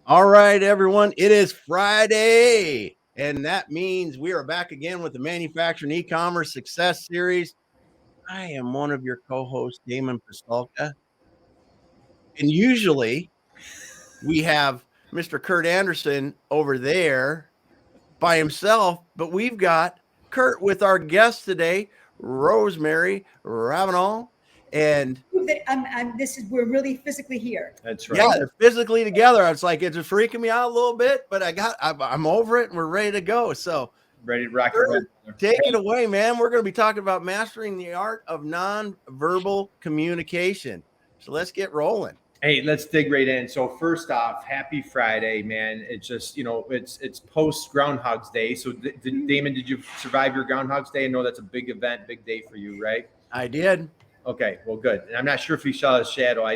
All right, everyone. It is Friday, and that means we are back again with the Manufacturing Ecommerce Success Series. I am one of your co-hosts, Damon Pistolka, and usually we have Mr. Kurt Anderson over there by himself, but we've got Kurt with our guest today, Rosemary Ravinal, and we're really physically here. That's right. yeah, they're physically together. It's like it's freaking me out a little bit, but I'm over it and we're ready to go. So Ready to rock Kurt, and roll. take it away, man. We're going to be talking about mastering the art of nonverbal communication. So let's get rolling. Hey, let's dig right in. So first off, happy Friday, man. It's just, it's post Groundhog's Day. So Damon, did you survive your Groundhog's Day? I know that's a big event, big day for you, right? I did. Okay, well, good. And I'm not sure if you saw the shadow. I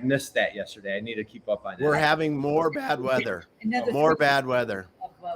missed that yesterday. I need to keep up on that. We're having more bad weather. Bad weather.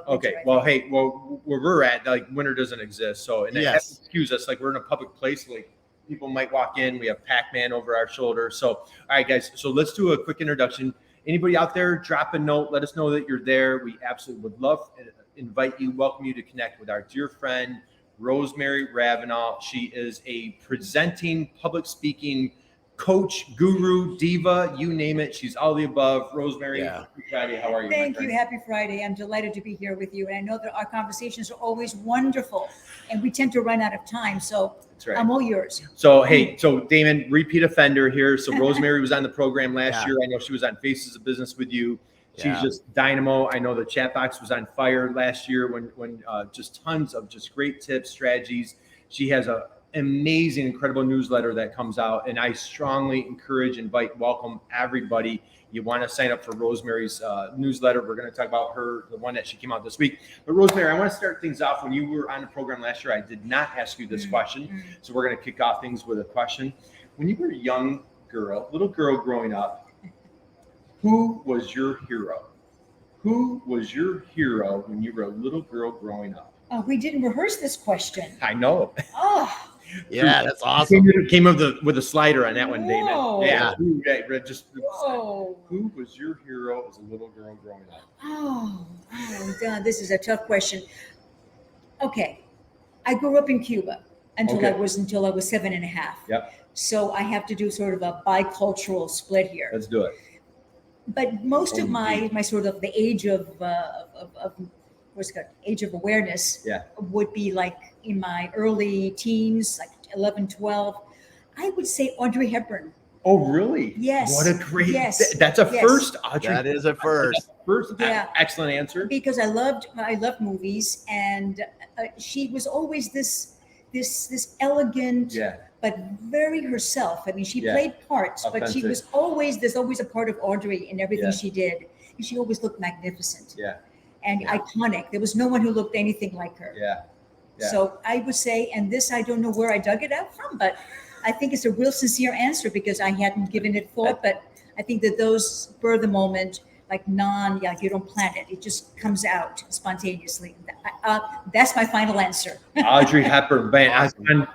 Okay, well, hey, where we're at, like winter doesn't exist. So, and that excuse us, like we're in a public place, like people might walk in. We have Pac-Man over our shoulder. So, all right, guys. So let's do a quick introduction. Anybody out there, drop a note. Let us know that you're there. We absolutely would love to invite you, welcome you to connect with our dear friend, Rosemary Ravinal. She is a presenting, public speaking coach, guru, diva, you name it. She's all the above. Rosemary, Happy Friday. How are you? Thank you. Happy Friday. I'm delighted to be here with you. And I know that our conversations are always wonderful and we tend to run out of time. So that's right. I'm all yours. So, hey, Damon, repeat offender here. So Rosemary was on the program last year. I know she was on Faces of Business with you. She's just dynamo. I know the chat box was on fire last year when just tons of just great tips, strategies. She has a amazing, incredible newsletter that comes out, and I strongly encourage, invite, welcome everybody. You want to sign up for Rosemary's newsletter. We're going to talk about the one that she came out this week. But Rosemary, I want to start things off. When you were on the program last year, I did not ask you this question, so we're going to kick off things with a question. When you were a little girl growing up, who was your hero? Who was your hero when you were a little girl growing up? Oh, we didn't rehearse this question. I know. Oh. Yeah, that's awesome. Came with a slider on that one, Damon. Yeah. Who was your hero as a little girl growing up? Oh, God, this is a tough question. Okay, I grew up in Cuba until I was 7.5. Yep. So I have to do sort of a bicultural split here. Let's do it. But most of my sort of the age of age of awareness would be like in my early teens, like 11, 12. I would say Audrey Hepburn. Oh, really? Yes. What a great, that's a first, Audrey. That is a first. Excellent answer. Because I loved movies, and she was always this elegant, but very herself. I mean, she played parts, but she was there's always a part of Audrey in everything she did. And she always looked magnificent. And iconic. There was no one who looked anything like her. So I would say, and this, I don't know where I dug it out from, but I think it's a real sincere answer because I hadn't given it thought, but I think that those spur the moment, like you don't plan it. It just comes out spontaneously. That's my final answer. Audrey Hepburn, man. Awesome.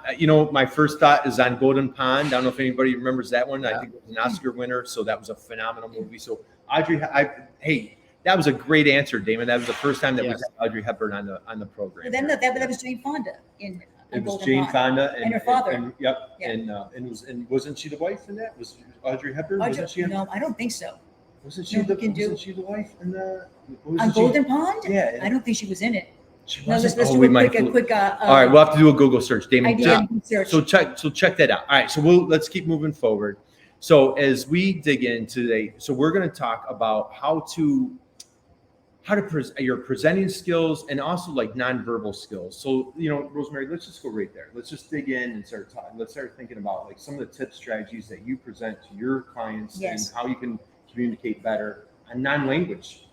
My first thought is on Golden Pond. I don't know if anybody remembers that one. I think it was an Oscar winner, so that was a phenomenal movie. So Audrey, that was a great answer, Damon. That was the first time that we had Audrey Hepburn on the program. Then that was Jane Fonda in. It was Jane Fonda and her father. And wasn't she the wife in that? Was Audrey Hepburn? Wasn't she? No, I don't think so. Wasn't she the wife in the Golden Pond? Yeah. I don't think she was in it. Let's do a quick. All right, we'll have to do a Google search, Damon. Search. So check that out. All right, so let's keep moving forward. So as we dig in today, so we're going to talk about how to your presenting skills and also like nonverbal skills. So, Rosemary, let's just go right there. Let's just dig in and start talking. Let's start thinking about like some of the tips, strategies that you present to your clients and how you can communicate better on non-language.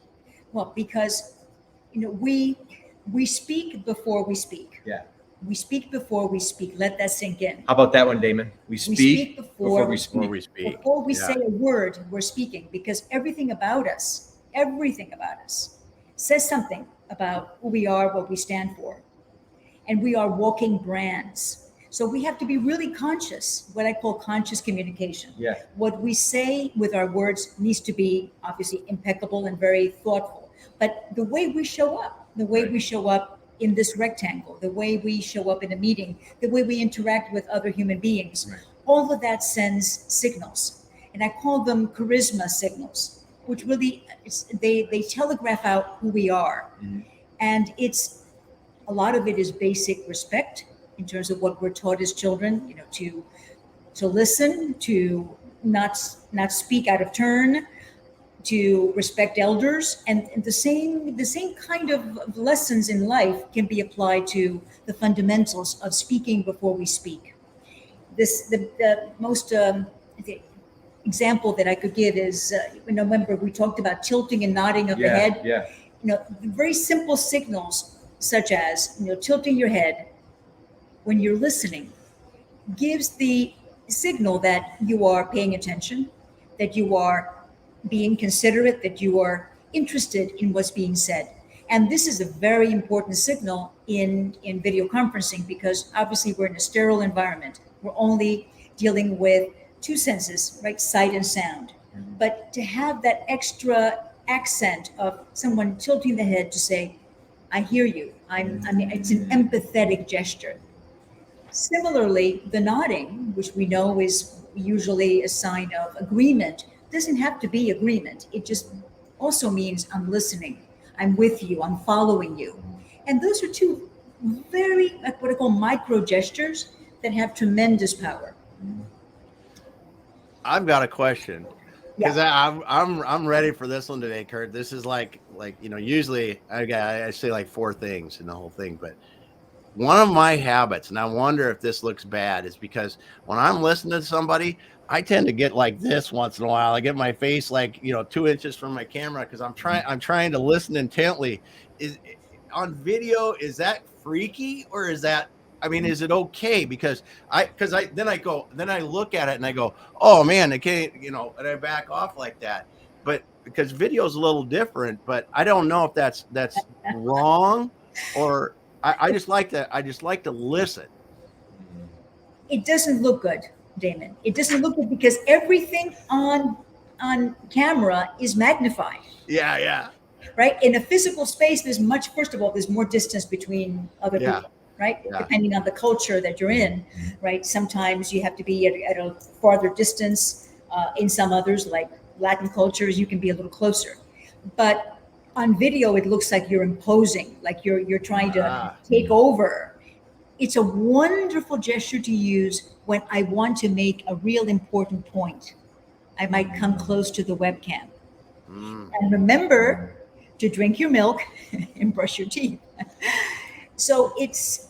Well, because, we speak before we speak. Yeah. We speak before we speak. Let that sink in. How about that one, Damon? We speak before we speak. Before we say a word, we're speaking, because everything about us says something about who we are, what we stand for. And we are walking brands. So we have to be really conscious, what I call conscious communication. Yeah. What we say with our words needs to be obviously impeccable and very thoughtful. But the way we show up, we show up in this rectangle, the way we show up in a meeting, the way we interact with other human beings, all of that sends signals. And I call them charisma signals, which really, they telegraph out who we are. And a lot of it is basic respect in terms of what we're taught as children, to listen, to not speak out of turn, to respect elders, and the same kind of lessons in life can be applied to the fundamentals of speaking before we speak. The most the example that I could give is, remember we talked about tilting and nodding of the head. Very simple signals such as tilting your head when you're listening gives the signal that you are paying attention, that you are being considerate, that you are interested in what's being said. And this is a very important signal in video conferencing, because obviously we're in a sterile environment. We're only dealing with two senses, right? Sight and sound. But to have that extra accent of someone tilting the head to say, I hear you. It's an empathetic gesture. Similarly, the nodding, which we know is usually a sign of agreement, doesn't have to be agreement. It just also means I'm listening, I'm with you, I'm following you. And those are two very, what I call micro gestures that have tremendous power. I've got a question, because I'm ready for this one today, Kurt. This is like usually I say like 4 things in the whole thing, but one of my habits, and I wonder if this looks bad, is because when I'm listening to somebody, I tend to get like this once in a while. I get my face like 2 inches from my camera because I'm trying to listen intently. Is on video, is that freaky, or is that, is it okay? Because then I look at it and I go, oh man, I can't, and I back off like that. But because video is a little different, but I don't know if that's wrong, or I just like to listen. It doesn't look good, Damon. It doesn't look good because everything on camera is magnified. Yeah. Right? In a physical space, first of all, there's more distance between other people, right? Yeah. Depending on the culture that you're in, right? Sometimes you have to be at a farther distance. In some others, like Latin cultures, you can be a little closer. But on video, it looks like you're imposing, like you're trying to take over. It's a wonderful gesture to use when I want to make a real important point. I might come close to the webcam. And remember to drink your milk and brush your teeth. So it's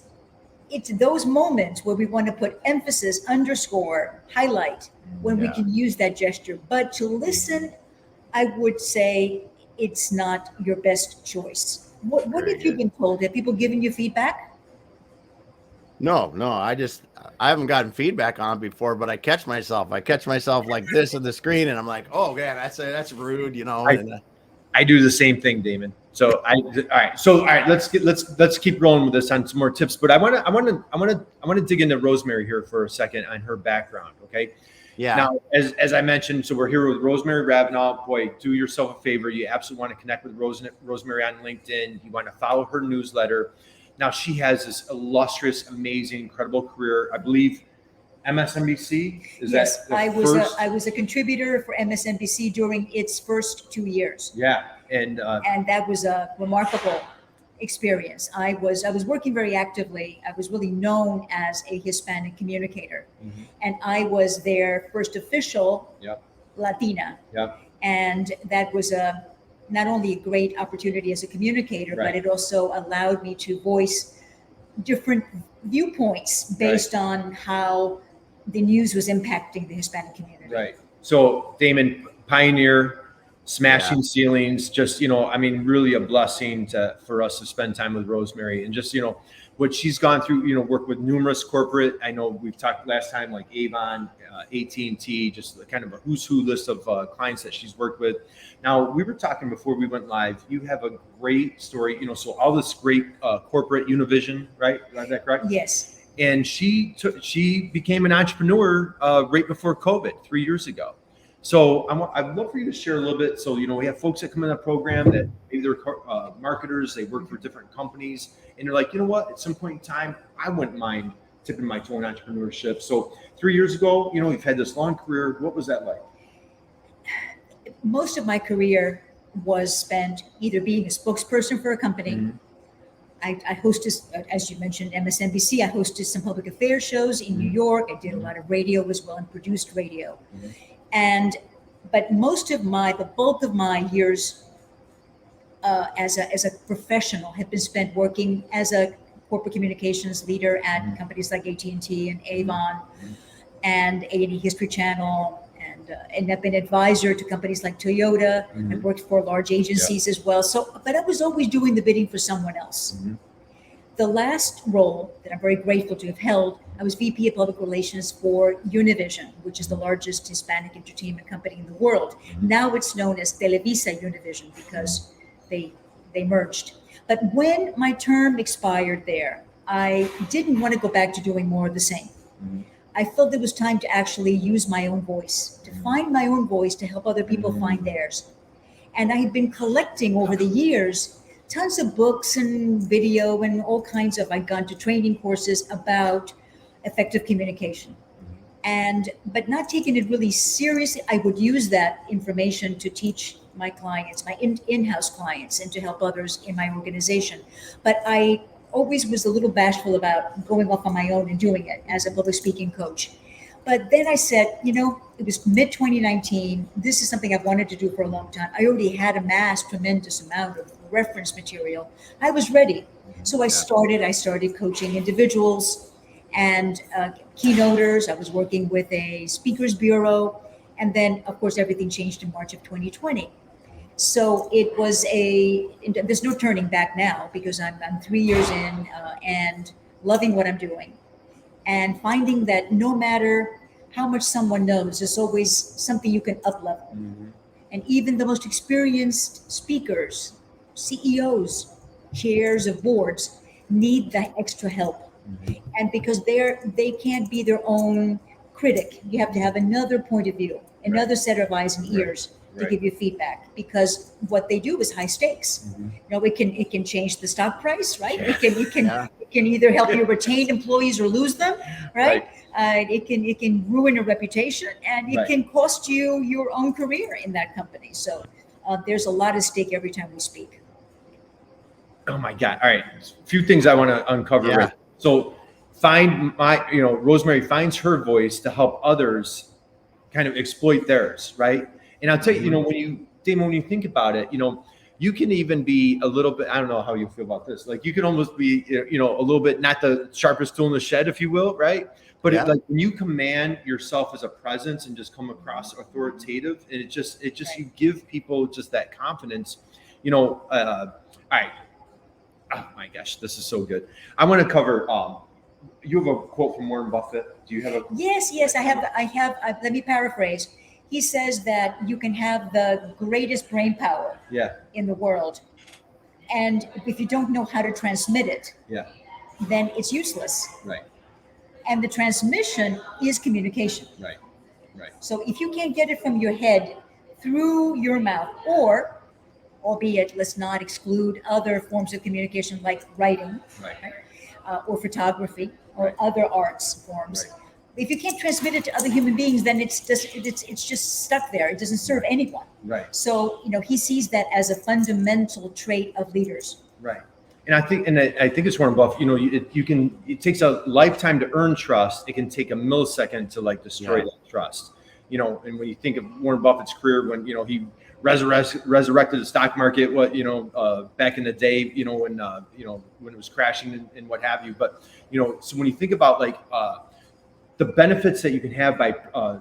those moments where we want to put emphasis, underscore, highlight, when we can use that gesture. But to listen, I would say it's not your best choice. What have you been told? Have people given you feedback? No, I haven't gotten feedback on it before, but I catch myself like this on the screen, and I'm like, oh man, that's rude, I do the same thing, Damon. So all right, let's keep rolling with this on some more tips. But I want to dig into Rosemary here for a second on her background. Okay. Yeah. Now, as I mentioned, so we're here with Rosemary Ravinal. Boy, do yourself a favor. You absolutely want to connect with Rosemary on LinkedIn. You want to follow her newsletter. Now, she has this illustrious, amazing, incredible career. I believe MSNBC. Yes, I was a contributor for MSNBC during its first 2 years. Yeah, and that was a remarkable experience. I was working very actively. I was really known as a Hispanic communicator, and I was their first official Latina. And that was not only a great opportunity as a communicator, but it also allowed me to voice different viewpoints based on how the news was impacting the Hispanic community. Right. So Damon, pioneer, smashing ceilings, just, really a blessing for us to spend time with Rosemary, and just, what she's gone through, work with numerous corporate. I know we've talked last time, like Avon, AT&T, just kind of a who's who list of clients that she's worked with. Now, we were talking before we went live, you have a great story, so all this great corporate Univision, right? Is that correct? Yes. and she became an entrepreneur right before COVID 3 years ago. So I'd love for you to share a little bit. So, we have folks that come in the program that maybe they're marketers, they work for different companies, and they're like, you know what, at some point in time, I wouldn't mind tipping my toe in entrepreneurship. So 3 years ago, you've had this long career. What was that like? Most of my career was spent either being a spokesperson for a company. Mm-hmm. I hosted, as you mentioned, MSNBC. I hosted some public affairs shows in New York. I did a lot of radio as well and produced radio. Mm-hmm. But the bulk of my years as a professional have been spent working as a corporate communications leader at mm-hmm. companies like AT&T and Avon mm-hmm. and A&E History Channel. And I've been advisor to companies like Toyota. Mm-hmm. I've worked for large agencies as well. So, but I was always doing the bidding for someone else. Mm-hmm. The last role that I'm very grateful to have held, I was VP of Public Relations for Univision, which is the largest Hispanic entertainment company in the world. Mm-hmm. Now it's known as Televisa Univision because they merged. But when my term expired there, I didn't want to go back to doing more of the same. Mm-hmm. I felt it was time to actually use my own voice, to find my own voice, to help other people find theirs. And I had been collecting over the years tons of books and video and all kinds of, I'd gone to training courses about effective communication. But not taking it really seriously. I would use that information to teach my clients, my in-house clients, and to help others in my organization. But I always was a little bashful about going off on my own and doing it as a public speaking coach. But then I said, it was mid-2019. This is something I've wanted to do for a long time. I already had amassed tremendous amount of reference material. I was ready. So I started coaching individuals and keynoters. I was working with a speakers bureau. And then, of course, everything changed in March of 2020. So it was there's no turning back now because I'm 3 years in and loving what I'm doing and finding that no matter how much someone knows, there's always something you can up-level. Mm-hmm. And even the most experienced speakers, CEOs, chairs of boards need that extra help. Mm-hmm. And because they can't be their own critic, you have to have another point of view, another set of eyes and ears. To give you feedback, because what they do is high stakes. Mm-hmm. It can change the stock price, right? Yeah. It can either help you retain employees or lose them, right? It can ruin a reputation, and it can cost you your own career in that company. So there's a lot at stake every time we speak. Oh my God! All right, a few things I want to uncover. Yeah. So Rosemary finds her voice to help others kind of exploit theirs, right? And I'll tell you, when you think about it, you can even be a little bit, I don't know how you feel about this. Like you can almost be, a little bit, not the sharpest tool in the shed, if you will. Right. But when you command yourself as a presence and just come across authoritative, and it just, you give people just that confidence, all right. Oh my gosh, this is so good. I want to cover, you have a quote from Warren Buffett. Do you have a? Yes. I have, let me paraphrase. He says that you can have the greatest brain power in the world. And if you don't know how to transmit it, then it's useless. Right. And the transmission is communication. Right. So if you can't get it from your head through your mouth, or albeit, let's not exclude other forms of communication like writing, or photography or other arts forms. Right. If you can't transmit it to other human beings, then it's just stuck there. It doesn't serve anyone. Right. So he sees that as a fundamental trait of leaders. Right. And I think it's Warren Buffett. It takes a lifetime to earn trust. It can take a millisecond to destroy that trust. And when you think of Warren Buffett's career, when he resurrected the stock market, back in the day, when it was crashing and what have you. But so when you think about the benefits that you can have by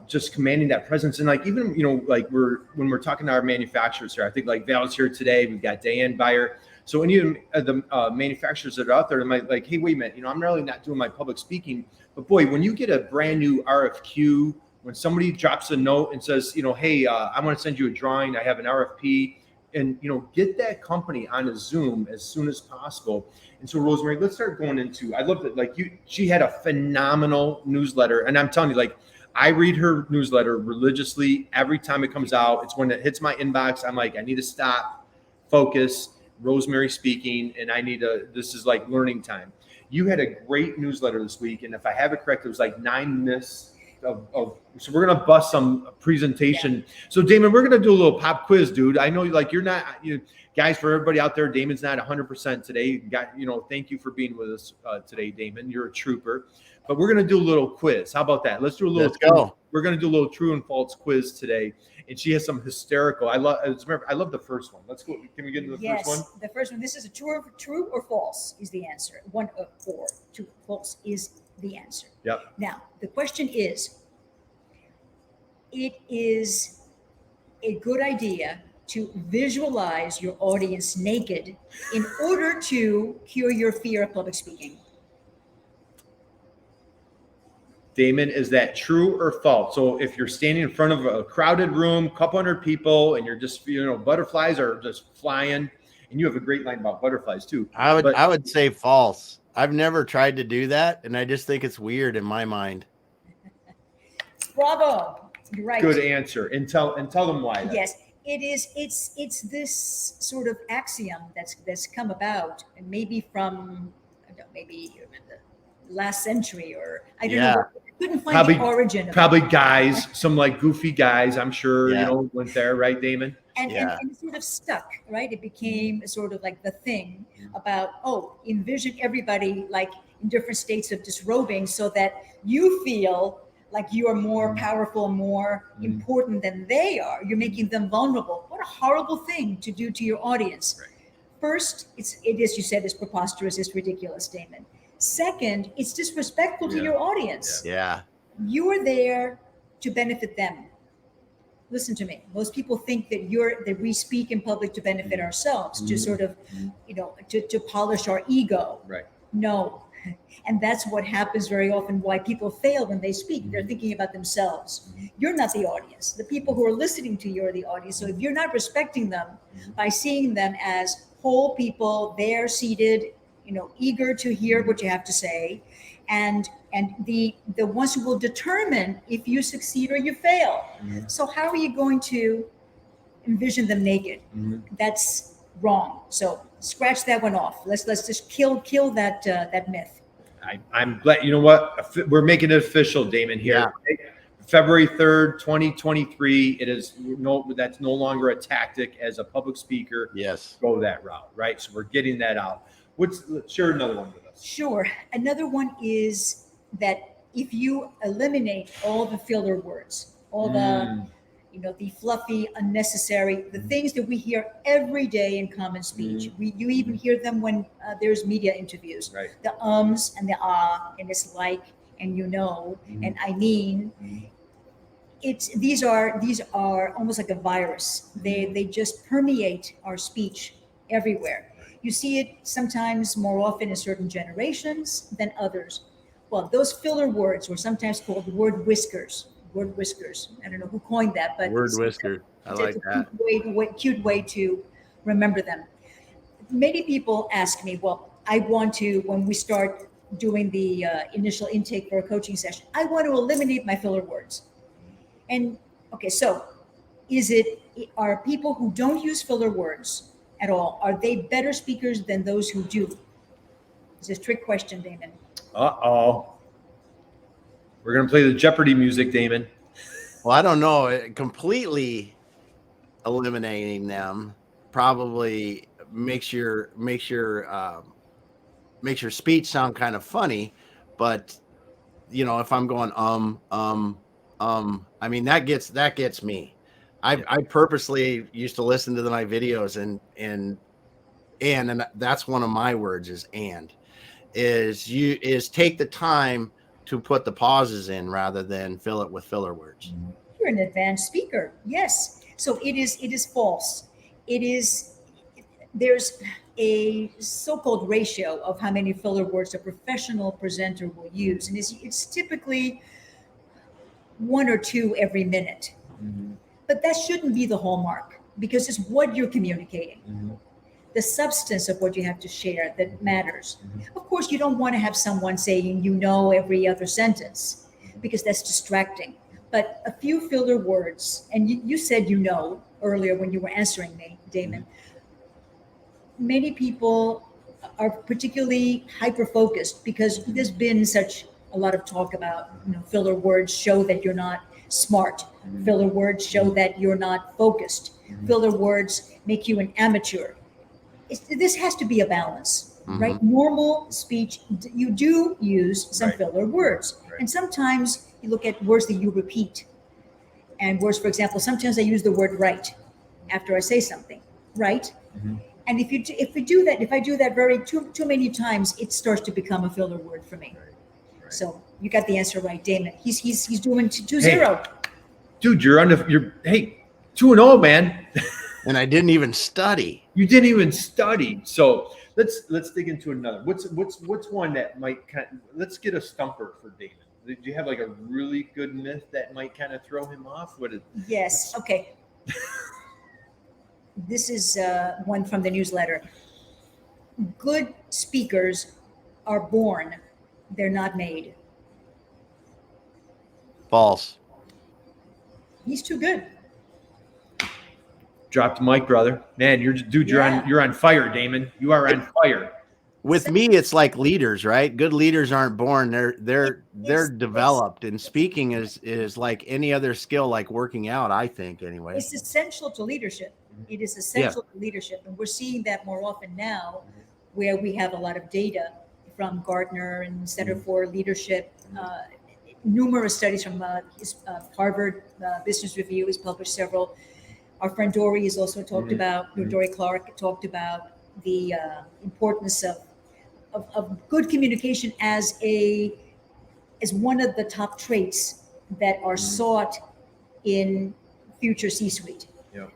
just commanding that presence, and even when we're talking to our manufacturers here, I think Val's here today. We've got Diane Beyer. So any of the manufacturers that are out there, they might hey, wait a minute, I'm really not doing my public speaking, but boy, when you get a brand new RFQ, when somebody drops a note and says, hey, I want to send you a drawing, I have an RFP, and get that company on a Zoom as soon as possible. And so, Rosemary, let's start going into. I love that. Like she had a phenomenal newsletter, and I'm telling you, like, I read her newsletter religiously every time it comes out. It's when it hits my inbox, I'm like, I need to stop, focus. Rosemary speaking, and this is like learning time. You had a great newsletter this week, and if I have it correct, it was like 9 myths of so we're gonna bust some presentation. Yeah. So Damon, we're gonna do a little pop quiz, dude. I know like you're not, guys, for everybody out there, Damon's not 100% today. Thank you for being with us today, Damon. You're a trooper. But we're gonna do a little quiz. How about that? Let's do a little. Let's go. We're gonna do a little true and false quiz today, and she has some hysterical. I love the first one. Let's go. Can we get into the first one? The first one. This is a true or false is the answer. 1 or 4. True, false is the answer. Yep. Now the question is: it is a good idea to visualize your audience naked in order to cure your fear of public speaking. Damon, is that true or false? So if you're standing in front of a crowded room, couple hundred people, and you're just, butterflies are just flying, and you have a great line about butterflies too. I would say false. I've never tried to do that, and I just think it's weird in my mind. Bravo. You're right. Good answer. And tell them why. Yes, it is. It's this sort of axiom that's come about, and maybe from maybe the last century, or I don't know. Couldn't find the origin of probably it. Guys, some like goofy guys, I'm sure, went there, right, Damon? And it sort of stuck, right? It became sort of like the thing about, envision everybody like in different states of disrobing so that you feel like you are more powerful, more important than they are. You're making them vulnerable. What a horrible thing to do to your audience. Right. First, it is, you said, it's preposterous, it's ridiculous, Damon. Second, it's disrespectful to your audience. Yeah. You are there to benefit them. Listen to me. Most people think that we speak in public to benefit ourselves, to sort of, to polish our ego. Right. No. And that's what happens very often, why people fail when they speak. They're thinking about themselves. You're not the audience. The people who are listening to you are the audience. So if you're not respecting them by seeing them as whole people, they're seated, eager to hear what you have to say, and the ones who will determine if you succeed or you fail. So how are you going to envision them naked? That's wrong. So scratch that one off. Let's just kill that myth. I'm glad. You know what? We're making it official, Damon. Here, February 3rd, 2023. That's no longer a tactic as a public speaker. Yes, go that route, right? So we're getting that out. Share another one with us. Sure. Another one is that if you eliminate all the filler words, all the fluffy, unnecessary, the things that we hear every day in common speech. You even hear them when there's media interviews. Right. The ums and the and it's like, and and I mean. These are almost like a virus. They just permeate our speech everywhere. You see it sometimes more often in certain generations than others. Well, those filler words were sometimes called word whiskers. Word whiskers. I don't know who coined that, but word whisker. I like that. Cute way to remember them. Many people ask me, well, I want to, when we start doing the initial intake for a coaching session, I want to eliminate my filler words. And okay, so are people who don't use filler words at all, are they better speakers than those who do? It's a trick question, Damon. We're going to play the Jeopardy music, Damon. Well, I don't know. Completely eliminating them probably makes your speech sound kind of funny, but if I'm going I mean that gets me. I purposely used to listen to my videos and that's one of my words is take the time to put the pauses in rather than fill it with filler words. You're an advanced speaker. Yes. So it is false. There's a so-called ratio of how many filler words a professional presenter will use. And it's typically 1 or 2 every minute. But that shouldn't be the hallmark. because it's what you're communicating. The substance of what you have to share that matters. Of course, you don't want to have someone saying every other sentence, because that's distracting. But a few filler words, and you said earlier when you were answering me, Damon, many people are particularly hyper-focused because there's been such a lot of talk about filler words show that you're not smart. Filler words show that you're not focused. Filler words make you an amateur. This has to be a balance, right? Normal speech, you do use some filler words. And sometimes you look at words that you repeat. And words, for example, sometimes I use the word right after I say something, right? And if I do that very too many times, it starts to become a filler word for me. So you got the answer right, Damon. He's doing 2-0. Hey, dude, you're 2-0, man. And I didn't even study. You didn't even study. So let's dig into another. What's one that might let's get a stumper for Damon. Do you have like a really good myth that might kind of throw him off? Yes. Okay. This is one from the newsletter. Good speakers are born, they're not made. False. He's too good. Drop the mic, brother. Man, you're on fire, Damon. You are on fire. With me, it's like leaders, right? Good leaders aren't born; they're developed. And speaking is like any other skill, like working out. I think, anyway. It's essential to leadership. It is essential to leadership, and we're seeing that more often now, where we have a lot of data from Gartner and Center for Leadership. Numerous studies from Harvard Business Review has published several. Our friend Dory has also talked about, Dory Clark talked about the importance of good communication as one of the top traits that are sought in future C-suite.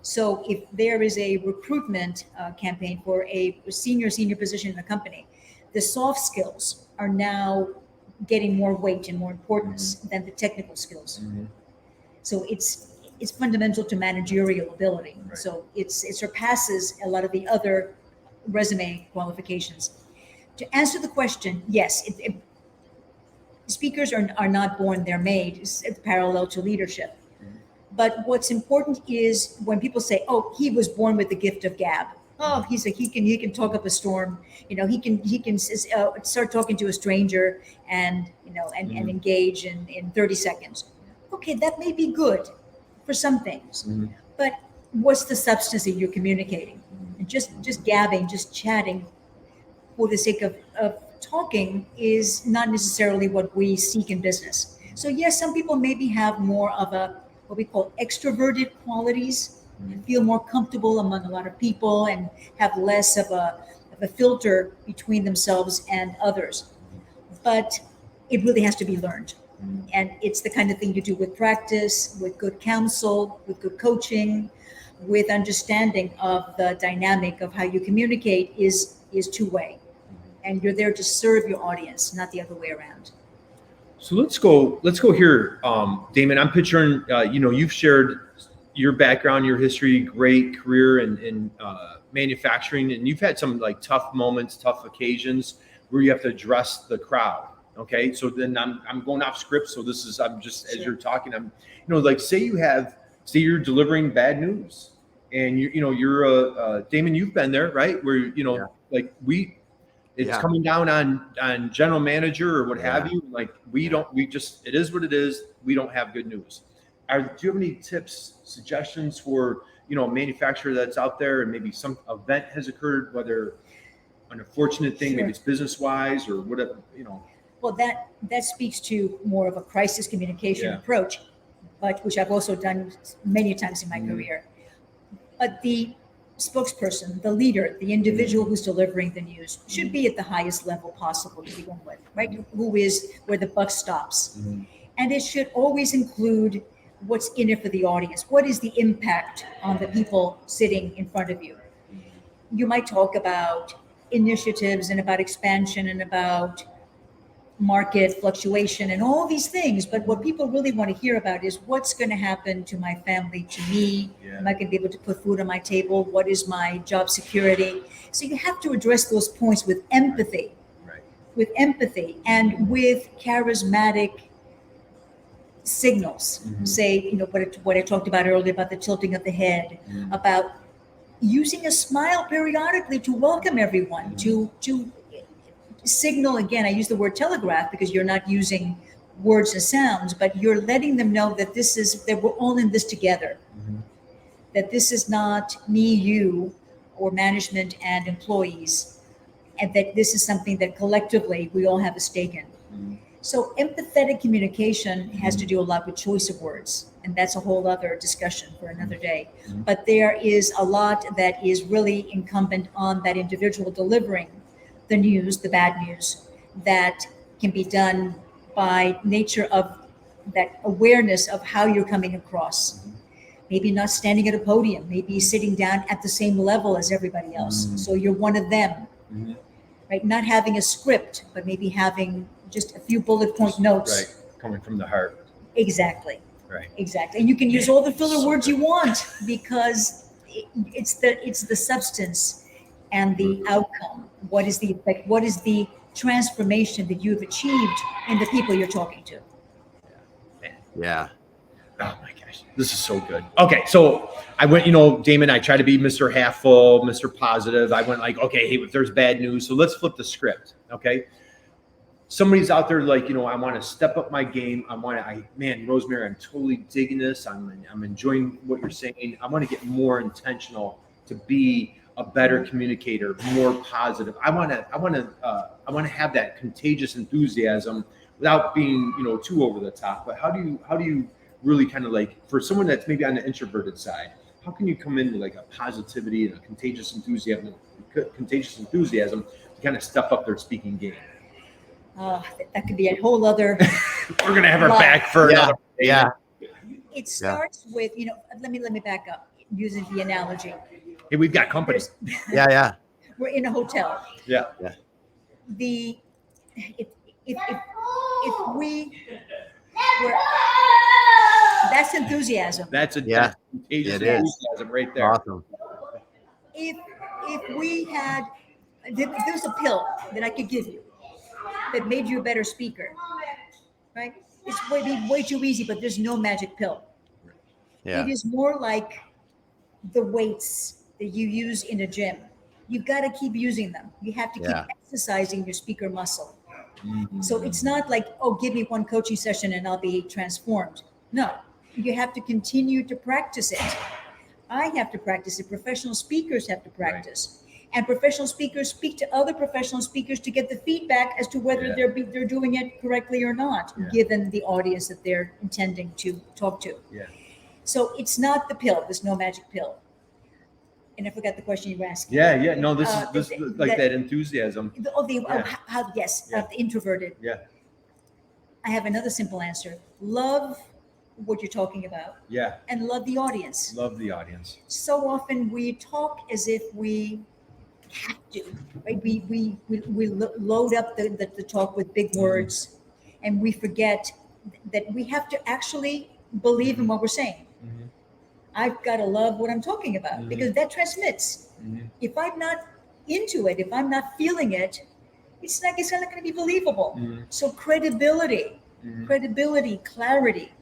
So if there is a recruitment campaign for a senior position in a company, the soft skills are now getting more weight and more importance than the technical skills. So it's fundamental to managerial ability. So it surpasses a lot of the other resume qualifications. To answer the question, yes, speakers are not born, they're made. It's parallel to leadership. But what's important is when people say, "Oh, he was born with the gift of gab." Oh, he can talk up a storm. He can start talking to a stranger and engage in 30 seconds. Okay, that may be good for some things, but what's the substance that you're communicating? And just gabbing, just chatting for the sake of talking is not necessarily what we seek in business. So yes, some people maybe have more of what we call extroverted qualities, and feel more comfortable among a lot of people and have less of a filter between themselves and others. But it really has to be learned. And it's the kind of thing you do with practice, with good counsel, with good coaching, with understanding of the dynamic of how you communicate is two-way. And you're there to serve your audience, not the other way around. So let's go here, Damon. I'm picturing, you've shared your background, your history, great career in manufacturing, and you've had some like tough moments, tough occasions where you have to address the crowd. Okay, so then I'm going off script. So I'm just as you're talking, say you're delivering bad news, and you're Damon, you've been there, right? Where it's coming down on general manager or what have you. Like it is what it is. We don't have good news. Do you have any tips, suggestions for a manufacturer that's out there and maybe some event has occurred, whether an unfortunate thing, maybe it's business wise or whatever, Well, that speaks to more of a crisis communication approach, but which I've also done many times in my career. But the spokesperson, the leader, the individual who's delivering the news should be at the highest level possible to begin with, right? Who is where the buck stops. And it should always include what's in it for the audience. What is the impact on the people sitting in front of you? You might talk about initiatives and about expansion and about market fluctuation and all these things. But what people really want to hear about is what's going to happen to my family, to me. Am I going to be able to put food on my table? What is my job security? So you have to address those points with empathy, with empathy and with charismatic signals. Say, what I talked about earlier about the tilting of the head, about using a smile periodically to welcome everyone, to signal. Again, I use the word telegraph because you're not using words and sounds, but you're letting them know that that we're all in this together. That this is not me, you, or management and employees, and that this is something that collectively we all have a stake in. So empathetic communication has to do a lot with choice of words, and that's a whole other discussion for another day. But there is a lot that is really incumbent on that individual delivering the news, the bad news, that can be done by nature of that awareness of how you're coming across. Maybe not standing at a podium, maybe sitting down at the same level as everybody else. So you're one of them, right? Not having a script, but maybe having just a few bullet point notes. Right, coming from the heart. Exactly. Right. Exactly. And you can use all the filler words you want because it's the substance and the outcome. What is the effect? What is the transformation that you've achieved in the people you're talking to? Yeah. Oh my gosh, this is so good. Okay, so I went, Damon, I try to be Mr. Half Full, Mr. Positive. I went like, okay, hey, if there's bad news, so let's flip the script, okay? Somebody's out there like, I want to step up my game. Man, Rosemary, I'm totally digging this. I'm enjoying what you're saying. I want to get more intentional to be a better communicator, more positive. I want to have that contagious enthusiasm without being, too over the top. But how do you really kind of like, for someone that's maybe on the introverted side, how can you come in with like a positivity and a contagious enthusiasm to kind of step up their speaking game? That could be a whole other. We're gonna have her back for another. Yeah. It starts with, let me back up using the analogy. Hey, we've got company. Yeah. We're in a hotel. Yeah. If we were, that's enthusiasm. That's contagious enthusiasm right there. Awesome. If we had, there's a pill that I could give you that made you a better speaker, right? It's way too easy, but there's no magic pill. Yeah. It is more like the weights that you use in a gym. You've got to keep using them. You have to keep exercising your speaker muscle. So it's not like, give me one coaching session and I'll be transformed. No, you have to continue to practice it. I have to practice it. Professional speakers have to practice. And professional speakers speak to other professional speakers to get the feedback as to whether they're doing it correctly or not, given the audience that they're intending to talk to. Yeah. So it's not the pill. There's no magic pill. And I forgot the question you were asking. Yeah. No, this is like that enthusiasm. The introverted. Yeah. I have another simple answer. Love what you're talking about. Yeah. And love the audience. Love the audience. So often we talk as if we have to, right? We load up the talk with big words, and we forget that we have to actually believe in what we're saying. I've got to love what I'm talking about because that transmits. If I'm not into it, if I'm not feeling it, it's not going to be believable. So credibility, clarity,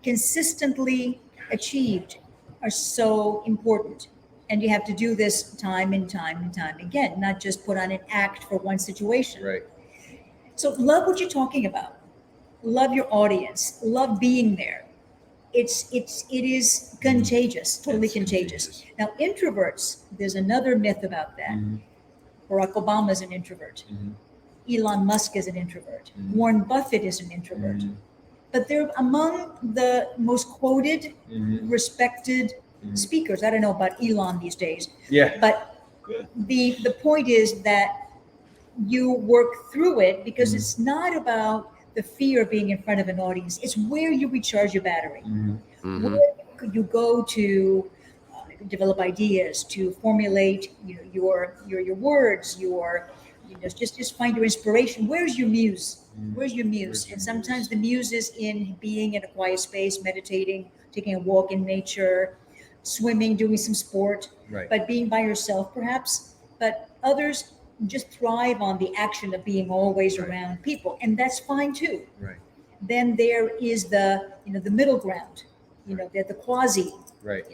consistently achieved are so important. And you have to do this time and time again, not just put on an act for one situation. Right. So love what you're talking about. Love your audience. Love being there. It is contagious, totally contagious. Now, introverts, there's another myth about that. Barack Obama is an introvert. Elon Musk is an introvert. Warren Buffett is an introvert. But they're among the most quoted, respected speakers. I don't know about Elon these days. Yeah. But the point is that you work through it because it's not about the fear of being in front of an audience. It's where you recharge your battery. Where you go to develop ideas, to formulate your words, your just find your inspiration. Where's your muse? Where's your muse? And sometimes the muse is in being in a quiet space, meditating, taking a walk in nature, swimming, doing some sport, but being by yourself perhaps. But others just thrive on the action of being always around people, and that's fine too. Then there is the middle ground, the quasi, there's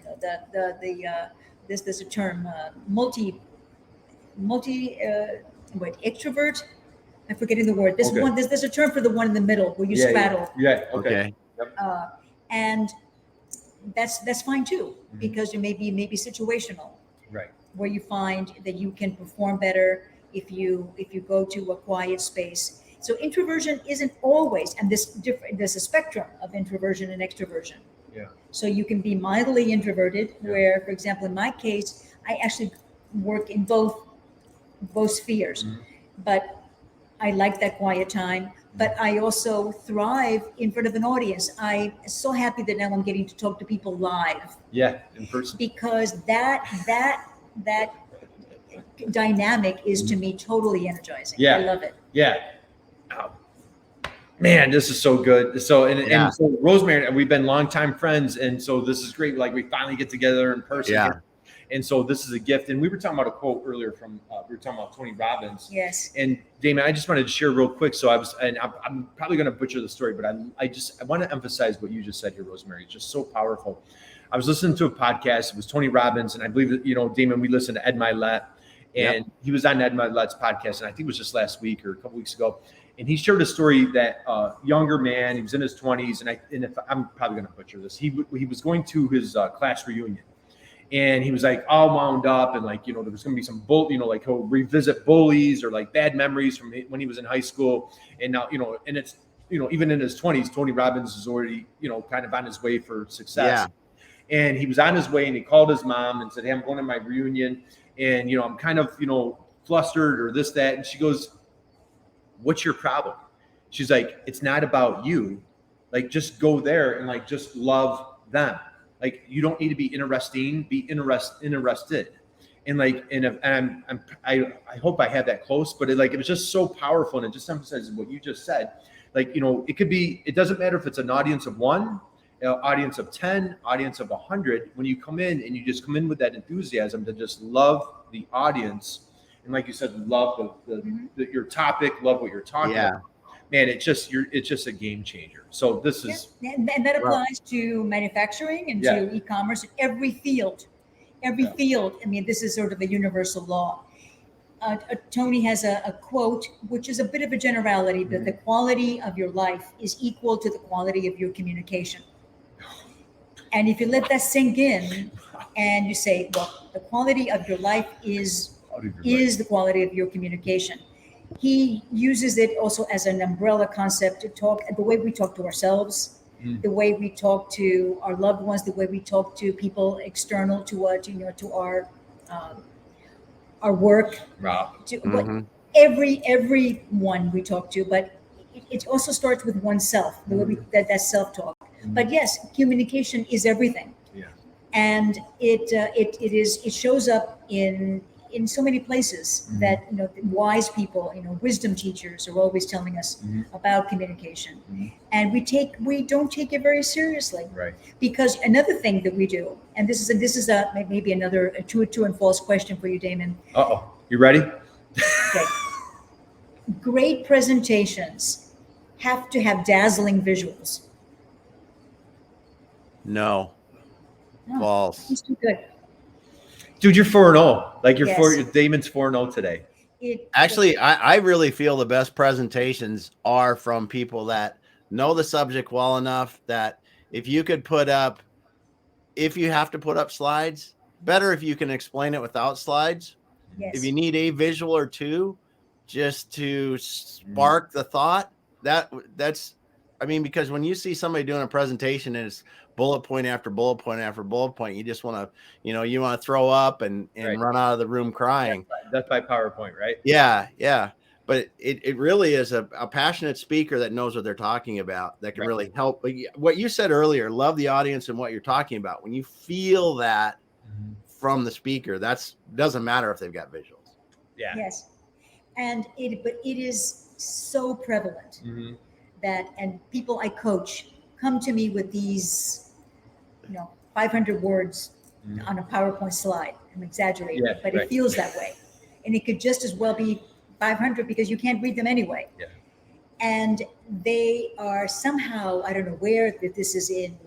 a term, extrovert. I'm forgetting the word. There's a term for the one in the middle where you straddle. Okay. And that's fine too, because it may be situational, where you find that you can perform better if you go to a quiet space. So introversion isn't always, and there's a spectrum of introversion and extroversion. So you can be mildly introverted, where, for example, in my case, I actually work in both spheres, but I like that quiet time. But I also thrive in front of an audience. I'm so happy that now I'm getting to talk to people live. In person. Because that dynamic is to me totally energizing. I love it. Oh, man, this is so good. So and so Rosemary, we've been longtime friends, and so this is great. Like, we finally get together in person. And so this is a gift. And we were talking about a quote earlier from we were talking about Tony Robbins. Yes. And Damon, I just wanted to share real quick. So I'm probably going to butcher the story, but I want to emphasize what you just said here, Rosemary. It's just so powerful. I was listening to a podcast. It was Tony Robbins, and I believe that, Damon, we listened to Ed Milet, and he was on Ed Milet's podcast, and I think it was just last week or a couple weeks ago. And he shared a story that younger man, he was in his 20s, and if I'm probably going to butcher this, he was going to his class reunion. And he was like all wound up, and like, there was going to be some like he'll revisit bullies or like bad memories from when he was in high school. And now, and it's, even in his 20s, Tony Robbins is already, kind of on his way for success. And he was on his way, and he called his mom and said, "Hey, I'm going to my reunion, and, I'm kind of, flustered or this, that." And she goes, "What's your problem?" She's like, "It's not about you. Like, just go there and like, just love them. Like, you don't need to be interesting, be interested." And like, I hope I had that close, but it was just so powerful. And it just emphasizes what you just said. Like, it doesn't matter if it's an audience of 1, audience of 10, audience of 100. When you come in and you just come in with that enthusiasm to just love the audience. And like you said, love your topic, love what you're talking about. Man, it's just a game changer. So this is, and that applies to manufacturing and to e-commerce, every field. I mean, this is sort of a universal law. Tony has a quote, which is a bit of a generality, that the quality of your life is equal to the quality of your communication. And if you let that sink in, and you say, well, the quality of your life is the quality of your communication. He uses it also as an umbrella concept to talk the way we talk to ourselves, the way we talk to our loved ones, the way we talk to people external to our work, everyone we talk to. But it also starts with oneself, the way that self-talk. But yes, communication is everything, and it shows up in so many places that wise people, wisdom teachers are always telling us about communication, and we don't take it very seriously, because another thing that we do, and this is maybe another true and false question for you, Damon. You ready? Okay. Great presentations have to have dazzling visuals. No. False. He's too good. Dude, you're 4-0. Like, Damon's 4-0 today. Actually, I really feel the best presentations are from people that know the subject well enough that if you have to put up slides, better if you can explain it without slides. If you need a visual or two just to spark the thought, that's because when you see somebody doing a presentation and it's bullet point after bullet point after bullet point, you just want to throw up and run out of the room crying. That's by PowerPoint, right? Yeah. But it really is a passionate speaker that knows what they're talking about, that can really help. What you said earlier, love the audience and what you're talking about. When you feel that from the speaker, doesn't matter if they've got visuals. Yes. But it is so prevalent that, and people I coach come to me with these, 500 words on a PowerPoint slide. I'm exaggerating, but it feels that way. And it could just as well be 500 because you can't read them anyway. Yeah. And they are somehow, I don't know where, if this is in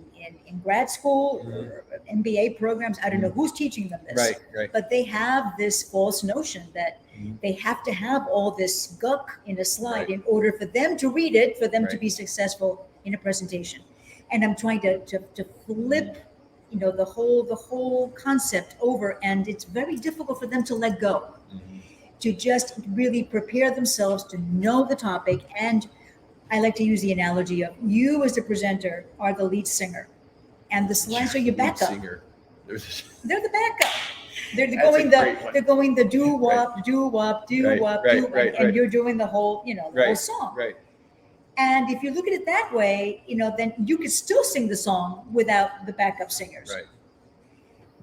grad school or MBA programs, I don't know who's teaching them this. Right. But they have this false notion that they have to have all this guck in a slide in order for them to read it, for them to be successful in a presentation. And I'm trying to flip, the whole concept over, and it's very difficult for them to let go, to just really prepare themselves to know the topic. And I like to use the analogy of you as the presenter are the lead singer, and the slides are your backup. They're the backup. They're going the doo wop, doo wop, doo wop, and you're doing the whole, the whole song. Right. And if you look at it that way, then you could still sing the song without the backup singers. Right.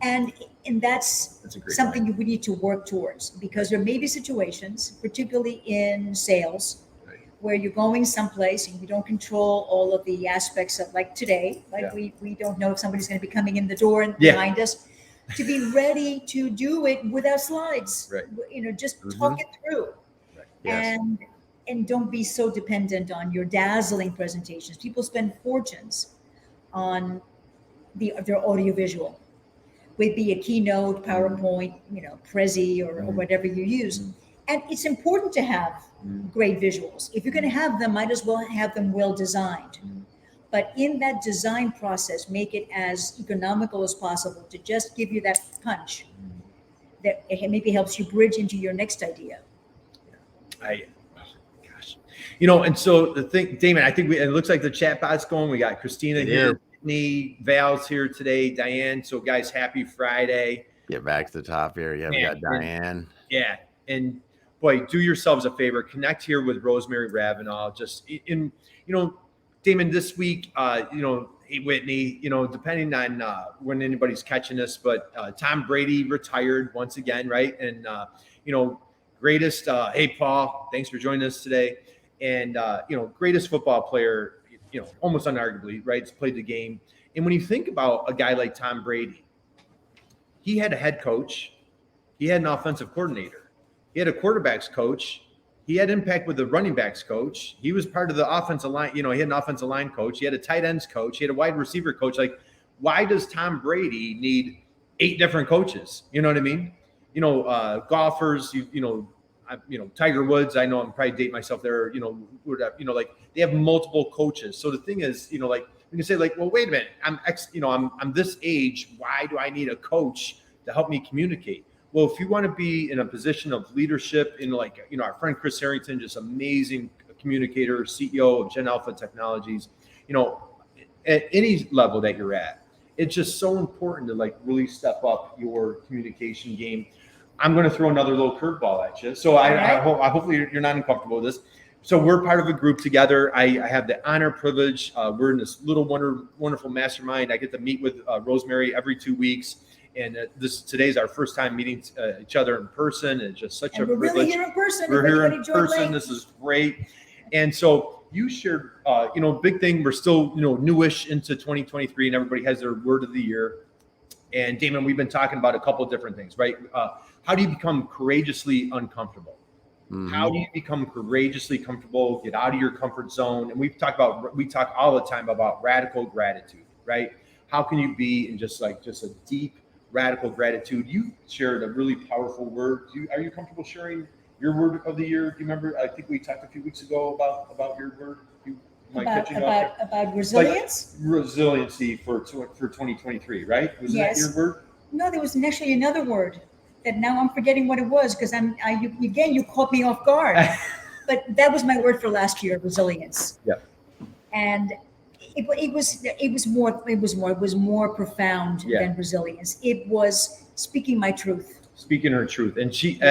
And that's something we need to work towards, because there may be situations, particularly in sales, where you're going someplace and you don't control all of the aspects of, like today, we don't know if somebody's going to be coming in the door and behind us, to be ready to do it without slides. Just talk it through. Yes. And don't be so dependent on your dazzling presentations. People spend fortunes on their audiovisual. Would be a keynote, PowerPoint, Prezi or whatever you use. And it's important to have great visuals. If you're going to have them, might as well have them well designed. But in that design process, make it as economical as possible to just give you that punch that it maybe helps you bridge into your next idea. And so the thing, Damon, I think it looks like the chat bot's going. We got Christina here. Val's here today, Diane. So guys, happy Friday. Get back to the top here. Yeah, we got Diane. And boy, do yourselves a favor, connect here with Rosemary Ravinal. Just Damon, this week, hey Whitney, depending on when anybody's catching this, but Tom Brady retired once again, right? And greatest hey Paul, thanks for joining us today. And greatest football player, almost unarguably, right? He's played the game. And when you think about a guy like Tom Brady, he had a head coach, he had an offensive coordinator, he had a quarterbacks coach, he had impact with the running backs coach, he was part of the offensive line, he had an offensive line coach, he had a tight ends coach, he had a wide receiver coach. Like, why does Tom Brady need 8 different coaches? You know what I mean? Golfers, Tiger Woods, I know I'm probably dating myself there, like they have multiple coaches. So the thing is, like you can say like, well, wait a minute, I'm this age. Why do I need a coach to help me communicate? Well, if you want to be in a position of leadership in our friend Chris Harrington, just amazing communicator, CEO of Gen Alpha Technologies, at any level that you're at, it's just so important to really step up your communication game. I'm going to throw another little curveball at you. So hopefully you're not uncomfortable with this. So we're part of a group together. I have the honor, privilege. We're in this little wonderful mastermind. I get to meet with Rosemary every 2 weeks. And today's our first time meeting each other in person. It's just such a privilege. We're really here in person. We're here in person. This is great. And so you shared, big thing. We're still, newish into 2023, and everybody has their word of the year. And Damon, we've been talking about a couple of different things, right? How do you become courageously uncomfortable? Mm-hmm. How do you become courageously comfortable, get out of your comfort zone? And we talk all the time about radical gratitude, right? How can you be in just a deep, radical gratitude? You shared a really powerful word. Are you comfortable sharing your word of the year? Do you remember? I think we talked a few weeks ago about your word. About resilience? Resiliency for 2023, right? Was that your word? No, there was actually another word that now I'm forgetting what it was, because you caught me off guard. But that was my word for last year, resilience. Yeah. And it was more profound than resilience. It was speaking my truth. Speaking her truth, and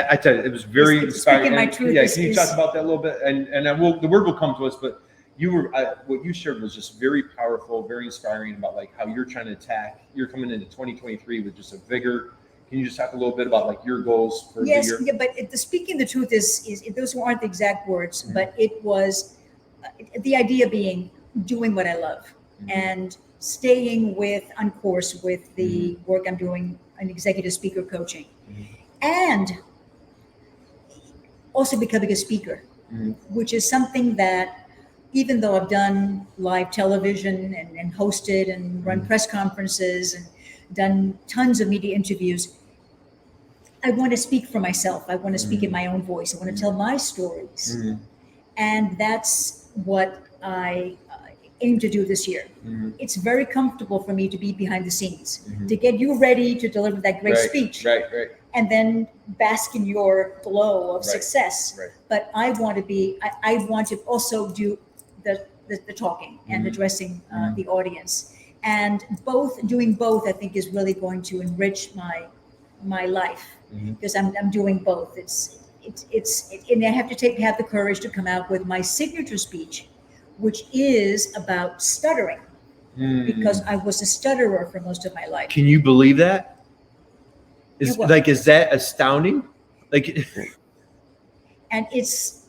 I tell you, it was very inspiring. Speaking my truth. Can you talk about that a little bit? And the word will come to us, but what you shared was just very powerful, very inspiring about how you're trying to attack. You're coming into 2023 with just a vigor Can you just talk a little bit about like your goals for the Yes, year? yeah, but speaking the truth is those aren't the exact words, but it was the idea being doing what I love and staying on course with the work I'm doing in executive speaker coaching, and also becoming a speaker, which is something that, even though I've done live television and hosted and run press conferences and done tons of media interviews, I want to speak for myself. I want to speak in my own voice. I want to tell my stories. And that's what I aim to do this year. It's very comfortable for me to be behind the scenes, to get you ready to deliver that great speech. Right. And then bask in your glow of success. But I want to also do the talking and addressing the audience. And doing both, I think, is really going to enrich my life, because I'm doing both. And I have to have the courage to come out with my signature speech, which is about stuttering, because I was a stutterer for most of my life. Can you believe that? Is that astounding? And it's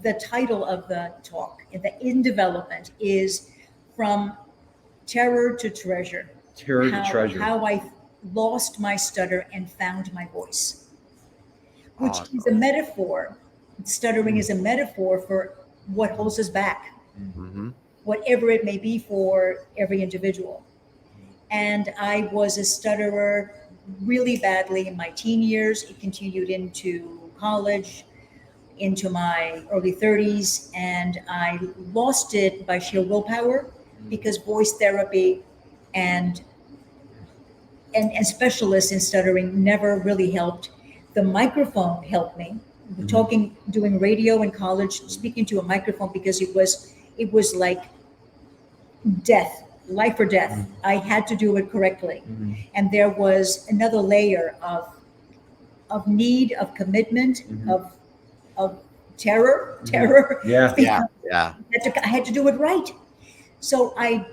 the title of the talk, in development, is From Terror to Treasure. Terror to Treasure. How I lost my stutter and found my voice, which is a metaphor. Stuttering is a metaphor for what holds us back, whatever it may be for every individual. And I was a stutterer really badly in my teen years. It continued into college, into my early 30s, and I lost it by sheer willpower, because voice therapy and specialists in stuttering never really helped. The microphone helped me. Doing radio in college, speaking to a microphone, because it was like death, life or death. I had to do it correctly. And there was another layer of need, of commitment, of terror. Yeah. I had to do it right. So I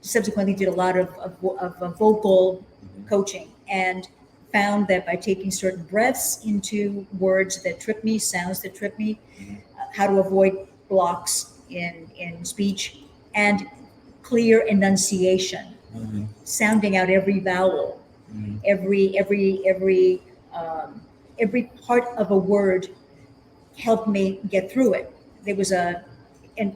subsequently did a lot of vocal coaching, and found that by taking certain breaths into words that trip me, sounds that trip me, how to avoid blocks in speech, and clear enunciation, sounding out every vowel, every part of a word helped me get through it. There was and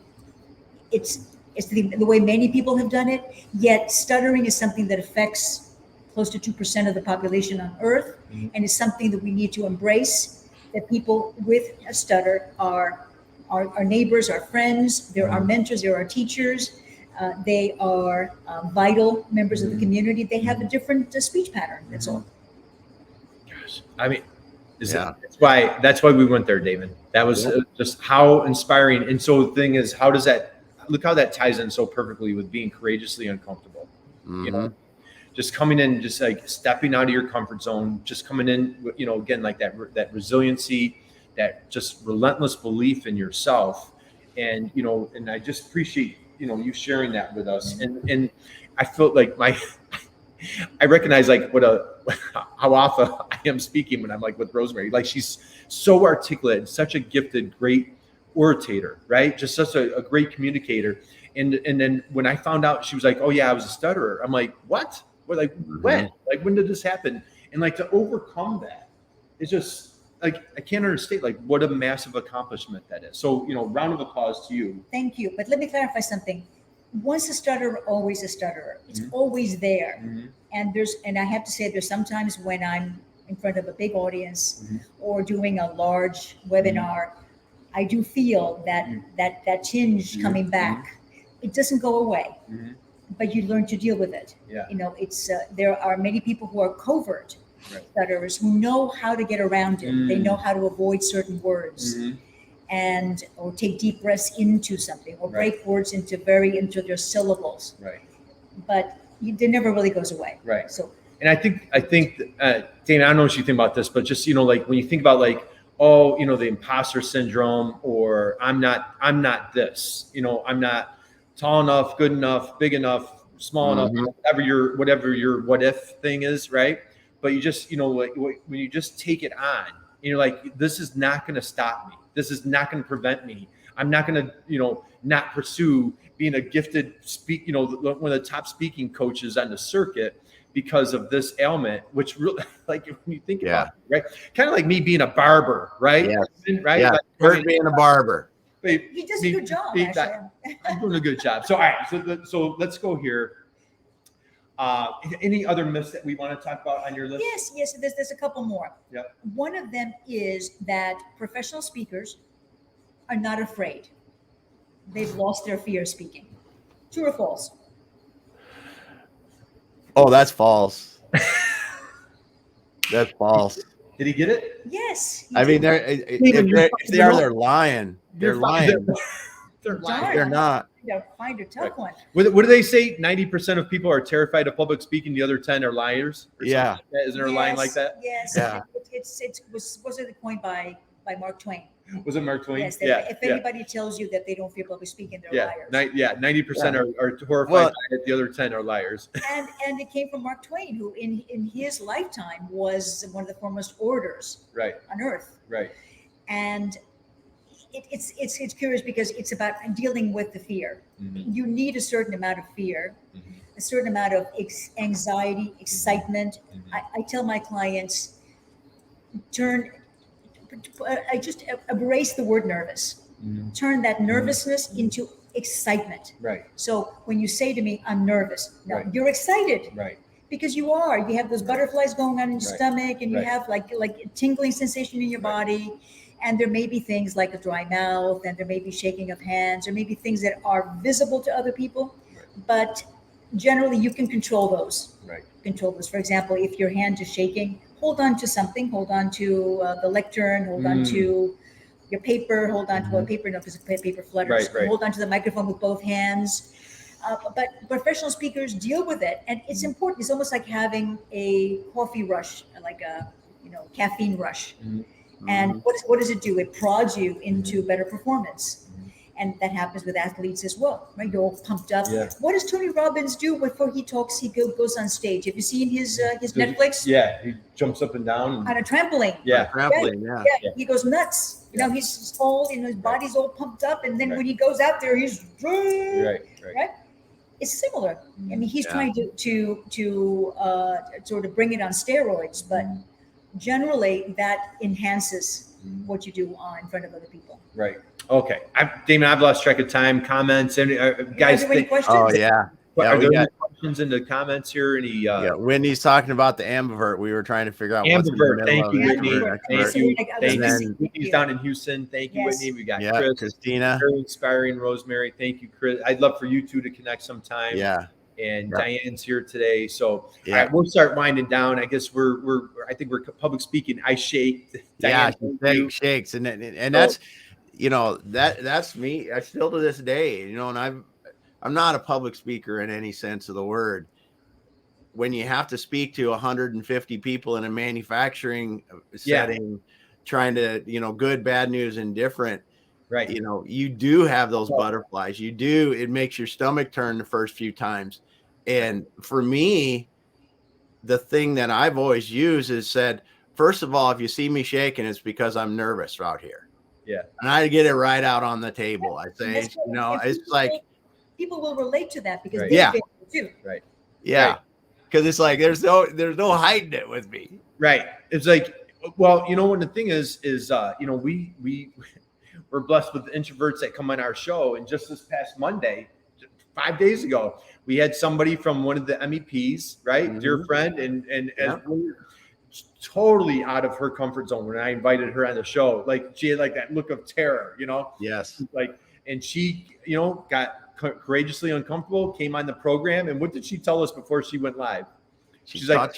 it's the way many people have done it, yet stuttering is something that affects close to 2% of the population on Earth, and is something that we need to embrace, that people with a stutter are our neighbors, our friends, they're our mentors, they're our teachers, they are vital members of the community. They have a different speech pattern, that's all. Gosh, I mean, that's why we went there, David. That was just how inspiring. And so the thing is, look how that ties in so perfectly with being courageously uncomfortable. You know, just coming in, just like stepping out of your comfort zone, just coming in, again, like that resiliency, that just relentless belief in yourself. And, and I just appreciate, you sharing that with us. And I felt like I recognize how often I am speaking when I'm like with Rosemary. Like, she's so articulate and such a gifted, great orator, right? Just such a great communicator. And then when I found out, she was like, "Oh yeah, I was a stutterer." I'm like, "What? Well, when? When did this happen?" And to overcome that, it's just I can't understand what a massive accomplishment that is. So, round of applause to you. Thank you. But let me clarify something. Once a stutterer, always a stutterer. It's always there. And I have to say, there's sometimes when I'm in front of a big audience or doing a large webinar, I do feel that tinge coming back. It doesn't go away, but you learn to deal with it. It's there are many people who are covert stutterers who know how to get around it. They know how to avoid certain words, or take deep breaths into something, or break words into their syllables. But it never really goes away. So, and I think Dana, I don't know what you think about this, but just when you think about the imposter syndrome, or I'm not this, I'm not tall enough, good enough, big enough, small enough, whatever your what if thing is, right? but you just, like when you just take it on, and you're like, this is not going to stop me. This is not going to prevent me. I'm not going to, not pursue being a gifted one of the top speaking coaches on the circuit because of this ailment, which really, like when you think about it, right? Kind of like me being a barber, right? Yes. Right? Yeah. Like, being a barber. He does a good job, actually. I'm doing a good job. So, all right. So let's go here. Any other myths that we want to talk about on your list? Yes. There's a couple more. Yep. One of them is that professional speakers are not afraid. They've lost their fear of speaking. True or false? Oh, that's false. That's false. Did he get it? Yes. I mean, if they're lying. They're lying. They're lying. They're not. Find a tough one. What do they say? 90% of people are terrified of public speaking. The other 10 are liars. Yeah. Like that? Isn't there a line like that? Yes. Yeah. Was it a coin by Mark Twain? Was it Mark Twain? Yes. If anybody tells you that they don't fear public speaking, they're liars. 90% are horrified by it. The other 10 are liars. And it came from Mark Twain, who in his lifetime was one of the foremost orators on earth. Right. And it's curious because it's about dealing with the fear. Mm-hmm. You need a certain amount of fear, a certain amount of anxiety, excitement. I tell my clients, I just embrace the word nervous. Turn that nervousness into excitement. Right. So when you say to me, I'm nervous, no, you're excited. Right. Because you are. You have those butterflies going on in your stomach, and you have like a tingling sensation in your body. And there may be things like a dry mouth, and there may be shaking of hands, or maybe things that are visible to other people. But generally, you can control those. Right. Control those. For example, if your hand is shaking, hold on to something. Hold on to the lectern. Hold on to your paper. Hold on to paper, no, because paper flutters. Right. Hold on to the microphone with both hands. But professional speakers deal with it, and it's important. It's almost like having a coffee rush, like a caffeine rush. And what does it do? It prods you into better performance. And that happens with athletes as well, right? You're all pumped up. Yeah. What does Tony Robbins do before he talks? He goes on stage. Have you seen his Netflix? Yeah, he jumps up and down. On a trampoline. Yeah. Trampoline, yeah. He goes nuts. He's all, his body's all pumped up. And then when he goes out there, he's right. It's similar. I mean, he's trying to sort of bring it on steroids, but generally that enhances what you do in front of other people. Right. Okay. Damon, I've lost track of time. Comments. Any guys? Any questions? Oh yeah. Are there any questions in the comments here? Any? Wendy's talking about the ambivert. We were trying to figure out ambivert. Thank you, Whitney. Thank you. Thank you. Whitney's down in Houston. Thank you, Whitney. We got Chris, Christina, very inspiring. Rosemary. Thank you, Chris. I'd love for you two to connect sometime. Yeah. And Diane's here today, so all right, we'll start winding down. I guess I think we're public speaking. I shake. Diane, shakes, and that's that's me. I still to this day, and I'm not a public speaker in any sense of the word. When you have to speak to 150 people in a manufacturing setting, trying to good, bad news, indifferent. Right. You do have those butterflies. You do. It makes your stomach turn the first few times. And for me, the thing that I've always used is said, first of all, if you see me shaking, it's because I'm nervous out here. Yeah. And I get it right out on the table. I say, it's like people will relate to that because they too. Right. Yeah. Because it's like there's no hiding it with me. Right. It's like, well, when the thing is we're blessed with introverts that come on our show. And just this past Monday, 5 days ago, we had somebody from one of the MEPs, right? Dear friend. And totally out of her comfort zone when I invited her on the show. Like she had like that look of terror, Yes. Like, and she, got courageously uncomfortable, came on the program. And what did she tell us before she went live? She's like, I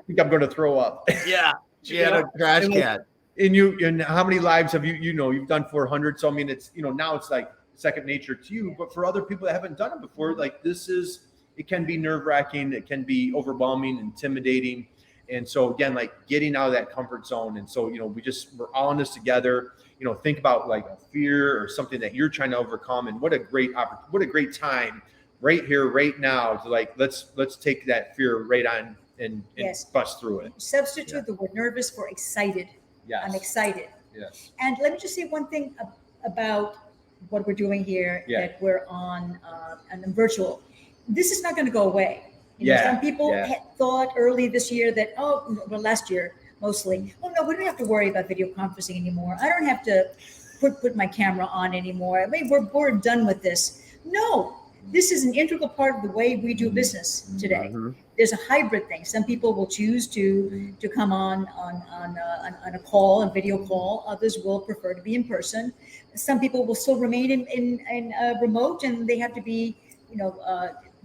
think I'm going to throw up. Yeah. She had a trash can. And how many lives have you've done 400. So, I mean, it's, now it's like second nature to you, but for other people that haven't done it before, like it can be nerve wracking. It can be overwhelming, intimidating. And so again, like getting out of that comfort zone. And so, we're all in this together, think about like a fear or something that you're trying to overcome. And what a great time right here, right now to like, let's take that fear right on Yes. bust through it. Substitute the word nervous for excited. Yes. I'm excited. Yes. And let me just say one thing about what we're doing here, that we're on virtual. This is not going to go away. Some people thought early this year that, last year mostly, no, we don't have to worry about video conferencing anymore. I don't have to put my camera on anymore. I mean, we're done with this. No, this is an integral part of the way we do business today. Mm-hmm. There's a hybrid thing. Some people will choose to come on a call, a video call. Others will prefer to be in person. Some people will still remain in remote, and they have to be,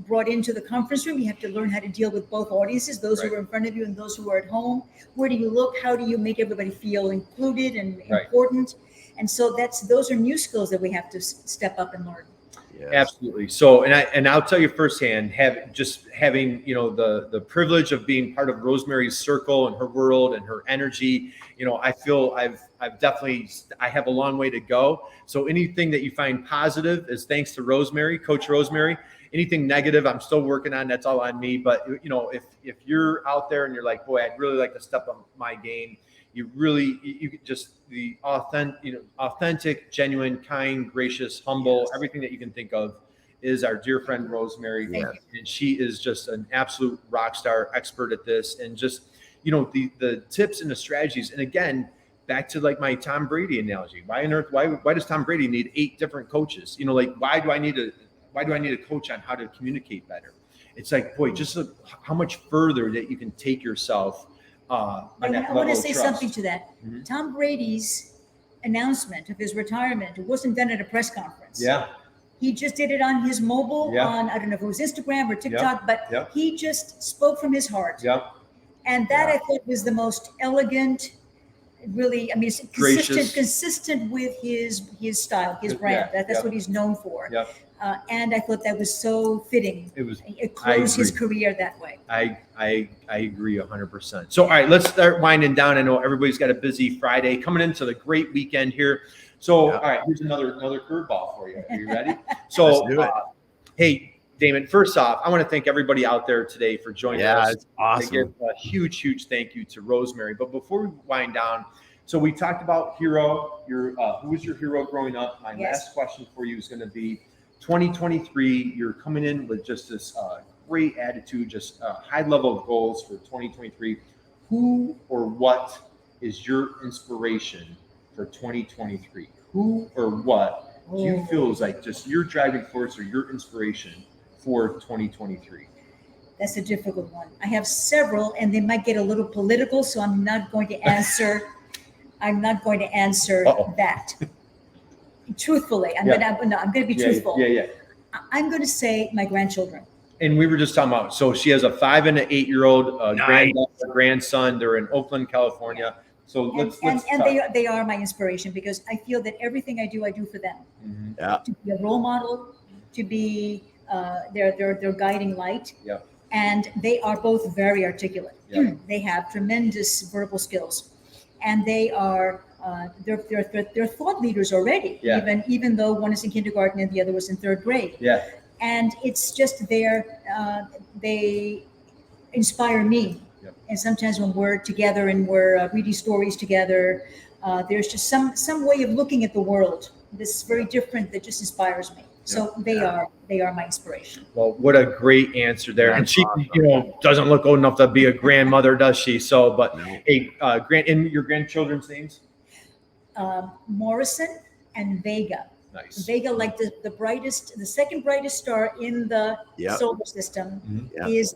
brought into the conference room. You have to learn how to deal with both audiences, those who are in front of you and those who are at home. Where do you look? How do you make everybody feel included and important? And so those are new skills that we have to step up and learn. Yes. Absolutely. So, and I'll tell you firsthand, having the privilege of being part of Rosemary's circle and her world and her energy, I feel I have a long way to go. So anything that you find positive is thanks to Rosemary, Coach Rosemary. Anything negative, I'm still working on. That's all on me. But if you're out there and you're like, boy, I'd really like to step up my game. You just the authentic, genuine, kind, gracious, humble, everything that you can think of is our dear friend Rosemary. Yes. And she is just an absolute rock star, expert at this. And just, the tips and the strategies. And again, back to like my Tom Brady analogy. Why on earth, why does Tom Brady need 8 different coaches? Why do I need a coach on how to communicate better? It's like, boy, just how much further that you can take yourself. I want to say something to that. Mm-hmm. Tom Brady's announcement of his retirement wasn't done at a press conference. Yeah. He just did it on his mobile, on, I don't know if it was Instagram or TikTok, but he just spoke from his heart. Yep. And that I thought was the most elegant, really, consistent with his style, his brand. That's what he's known for. Yep. And I thought that was so fitting. It closed his career that way. I agree 100%. So, all right, let's start winding down. I know everybody's got a busy Friday coming into the great weekend here. So, all right, here's another curveball for you. Are you ready? So, hey, Damon, first off, I want to thank everybody out there today for joining us. Yeah, it's awesome. I give a huge thank you to Rosemary. But before we wind down, so we talked about hero. Who was your hero growing up? My last question for you is going to be 2023. You're coming in with just this great attitude, just a high level of goals for 2023. Who or what is your inspiration for 2023? Who or what do you feel is like just your driving force or your inspiration for 2023? That's a difficult one. I have several, and they might get a little political, so I'm not going to answer. That. Truthfully, I'm going to be truthful. I'm going to say my grandchildren. And we were just talking about, so she has a 5 and an 8-year-old grandson. They're in Oakland, California. So let's they are my inspiration because I feel that everything I do for them. Mm-hmm. Yeah. To be a role model, to be their guiding light. Yeah. And they are both very articulate. Yeah. They have tremendous verbal skills, and they are they're thought leaders already. Yeah. Even though one is in kindergarten and the other was in 3rd grade. Yeah. And it's just they inspire me. Yep. And sometimes when we're together and we're reading stories together, there's just some way of looking at the world that's very different that just inspires me. So they are my inspiration. Well, what a great answer there. And she, doesn't look old enough to be a grandmother, does she? So, but hey, and your grandchildren's names? Morrison and Vega. Nice. Vega, like the brightest, the second brightest star in the solar system, is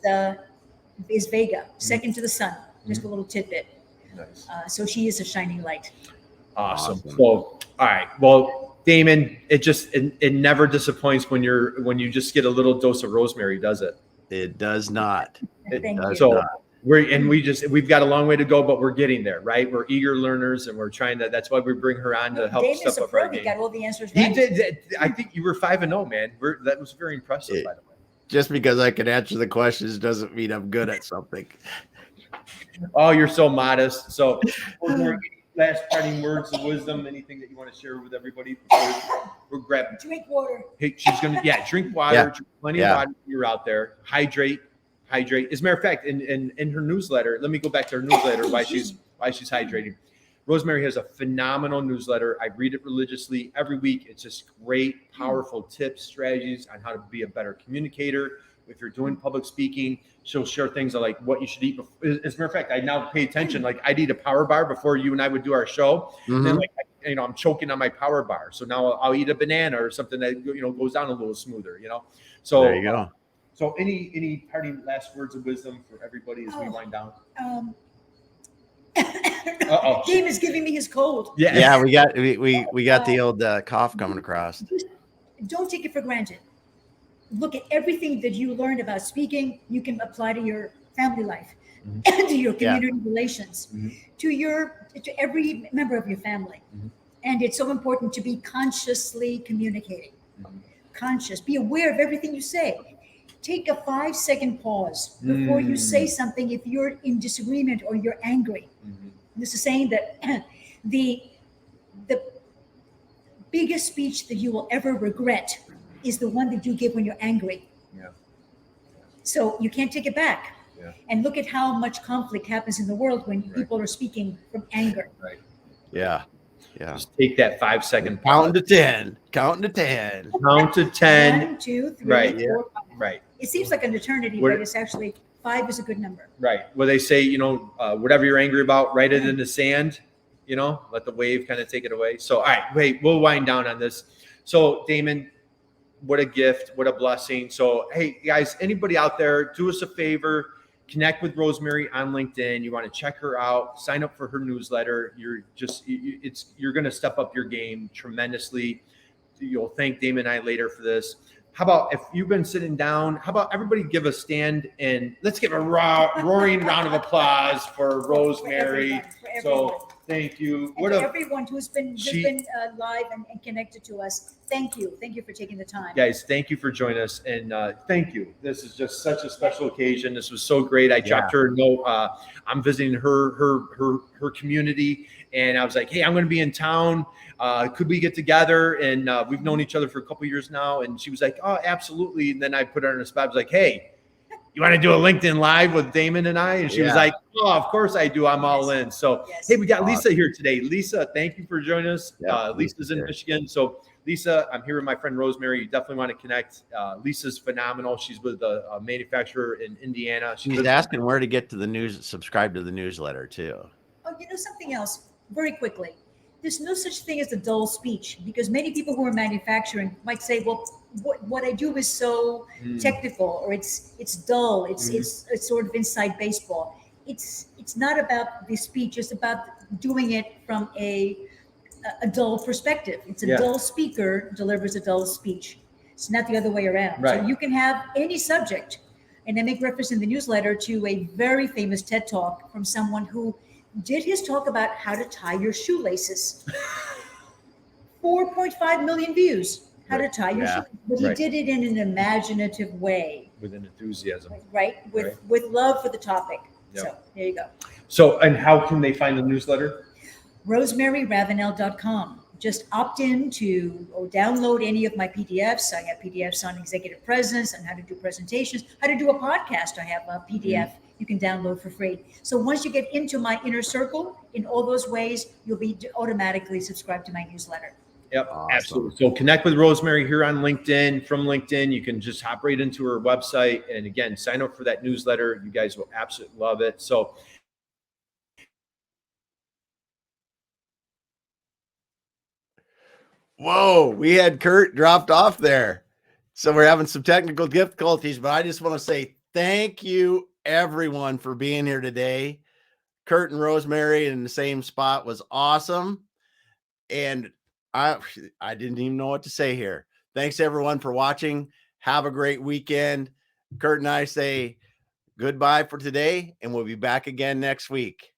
Vega, second to the sun. Just a little tidbit. Nice. So she is a shining light. Awesome. Well, all right. Well, Damon, it never disappoints when you just get a little dose of Rosemary, does it? It does not. Thank you. So we've got a long way to go, but we're getting there, right? We're eager learners, and we're trying to. That's why we bring her on to help Damon's step up our game. He got all the answers right. He did. I think you were 5-0, man. That was very impressive, by the way. Just because I can answer the questions doesn't mean I'm good at something. Oh, you're so modest. So, last parting words of wisdom, anything that you want to share with everybody before we're grabbing? Drink water. Hey, she's gonna drink water, drink plenty of water. You're out there, hydrate. hydrate. As a matter of fact, in her newsletter, let me go back to her newsletter, why she's hydrating. Rosemary has a phenomenal newsletter. I read it religiously every week. It's just great, powerful tips, strategies on how to be a better communicator. If you're doing public speaking, she'll share things like what you should eat. As a matter of fact, I now pay attention. Like I'd eat a power bar before you and I would do our show. And then I'm choking on my power bar. So now I'll eat a banana or something that, goes down a little smoother, So there you go. So any parting last words of wisdom for everybody as we wind down? Dave is giving me his cold. Yeah, we got the old cough coming across. Don't take it for granted. Look at everything that you learned about speaking. You can apply to your family life, to your community relations, to every member of your family. And it's so important to be consciously communicating. Conscious. Be aware of everything you say. Take a 5-second pause before you say something if you're in disagreement or you're angry. This is saying that the biggest speech that you will ever regret is the one that you give when you're angry. So you can't take it back. And look at how much conflict happens in the world when people are speaking from anger. Yeah. Just take that 5-second pause. Count to 10. Count to 10. Count to 10. 1, 2, 3, 4, 5. Right. It seems like an eternity, but it's actually 5 is a good number. Right. Well, they say, whatever you're angry about, write it in the sand, let the wave kind of take it away. So, all right, wait, we'll wind down on this. So, Damon, what a gift, what a blessing. So, hey, guys, anybody out there, do us a favor, connect with Rosemary on LinkedIn. You want to check her out, sign up for her newsletter. You're going to step up your game tremendously. You'll thank Damon and I later for this. How about if you've been sitting down, how about everybody give a stand and let's give a roaring round of applause for Rosemary. For everyone. So thank you. And everyone who's been live and connected to us. Thank you. Thank you for taking the time. Guys, thank you for joining us. And thank you. This is just such a special occasion. This was so great. I dropped her a note. I'm visiting her community. And I was like, hey, I'm going to be in town. Could we get together? And we've known each other for a couple of years now. And she was like, oh, absolutely. And then I put her on the spot. I was like, hey, you want to do a LinkedIn Live with Damon and I? And she was like, oh, of course I do. I'm all in. So, hey, we got Lisa here today. Lisa, thank you for joining us. Lisa's in Michigan. So, Lisa, I'm here with my friend Rosemary. You definitely want to connect. Lisa's phenomenal. She's with a manufacturer in Indiana. She's asking where to get to the news, subscribe to the newsletter too. Oh, something else very quickly. There's no such thing as a dull speech, because many people who are manufacturing might say, well, what I do is so technical, or it's dull. It's sort of inside baseball. It's not about the speech. It's about doing it from a dull perspective. It's a dull speaker delivers a dull speech. It's not the other way around. Right. So you can have any subject. And I make reference in the newsletter to a very famous TED Talk from someone who did his talk about how to tie your shoelaces. 4.5 million views. How to tie your shoelaces. But he did it in an imaginative way. With an enthusiasm. Right? With love for the topic. Yep. So there you go. So, and how can they find the newsletter? RosemaryRavinal.com. Just opt in to or download any of my PDFs. I have PDFs on executive presence and how to do presentations, how to do a podcast. I have a PDF you can download for free. So once you get into my inner circle in all those ways, you'll be automatically subscribed to my newsletter. Yep, awesome. Absolutely. So connect with Rosemary here on LinkedIn. From LinkedIn, you can just hop right into her website. And again, sign up for that newsletter. You guys will absolutely love it. So whoa, we had Kurt dropped off there. So we're having some technical difficulties, but I just want to say thank you, everyone, for being here today. Kurt and Rosemary in the same spot was awesome. And I didn't even know what to say here. Thanks, everyone, for watching. Have a great weekend. Kurt and I say goodbye for today, and we'll be back again next week.